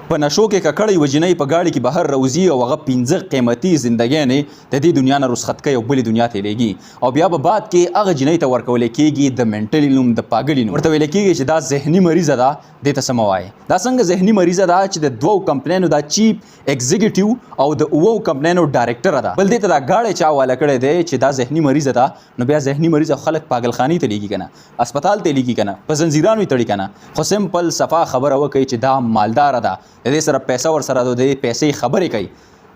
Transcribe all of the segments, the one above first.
په نشو کې ککړې وجنۍ په ګاډي کې بهر روزي او هغه 15 قیمتي زندګیانې د دې دنیا نه رخصت کوي او بلې دنیا ته لیږي او بیا به بعد کې هغه جنۍ ته ورکول کېږي د منټلي نوم د پاګلي نوم ورته ویل کېږي چې دا ذهني مریضه ده دې ته څه مه وایي دا څنګه ذهني مریضه ده چې د 2 کمپنیانو دا چیف ایگزیکټیو او د 9 کمپنیانو ډایرکټر ده بل دې ته دا ګاډی چا والا کړی دی چې دا ذهني مریضه ده نو بیا ذهني مریضه خلک پاگلخانې ته لیږي کنه هسپتال ته لیږي کنه په زنجیرانو یې تړي کنه خو سمپل صفا خبره وکړي چې دا مالدار ده د دې سره پیسې ور سره د پیسې خبرې کوي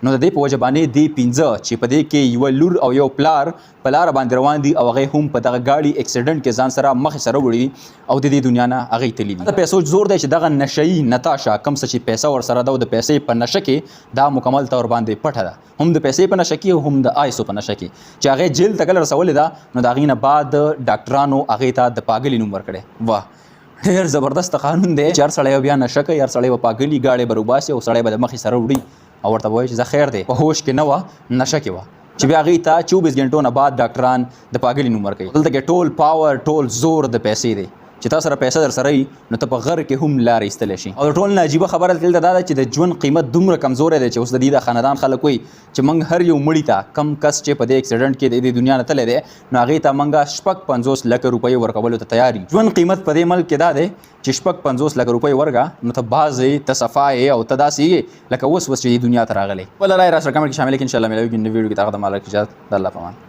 نو د دې په وجه باندې دی 15 چې په دې کې یو لور او یو پلار په لار باندې روان دي او هغه هم په دغه ګاډي اکسیډنټ کې ځان سره مخ سره وړي او د دې دنیا نه هغه تللی دي د پیسو زور دی چې دغه نشئی نتاشا کم څه چې پیسې ور سره د پیسې په نشه کې دا مکمل تور باندې پټه ده هم د پیسې په نشه کې هم د آیسو په نشه کې چې هغه جیل تکل رسول ده نو دا غینه بعد ډاکټرانو هغه ته د پاګلی نوم ورکړي واه ډېر زبردست قانون دی چې هر سړی بیا نشه کوي هر سړی به پاګلي ګاډی به روباسي او سړی به د مخې سره وړي او ورته وایي چې زه خیر دی په هوش کې نه وه نشه کې وه چې بیا هغې ته 24 غنټو نه بعد ډاکټران د پاګلي نوم ورکوي دلته کې ټول پاور ټول زور د پیسې دی چې تا سره پیسې در سره وي نو ته په غر کې هم لارې ایستلی شي او د ټول نه عجیبه خبره دلته دا ده چې د ژوند قیمت دومره کمزوری دی چې اوس د دې د خاندان خلک وایي چې موږ هر یو مړي ته کم کس چې په دې اکسیډنټ کې د دې دنیا نه تللی دی نو هغې ته موږ 50 لکه روپۍ ورکولو ته تیار یو ژوند قیمت په دې ملک کې دا دی چې 50 لکه روپۍ ورکړه نو ته باز یې ته صفا یې او ته داسې یې لکه اوس چې دې دنیا ته راغلی بله رایې راسره کمنټ کې شامل کړئ انشاءالله ملاویږي نو ویډیو کې هغه د مالک اجازت د الله په امان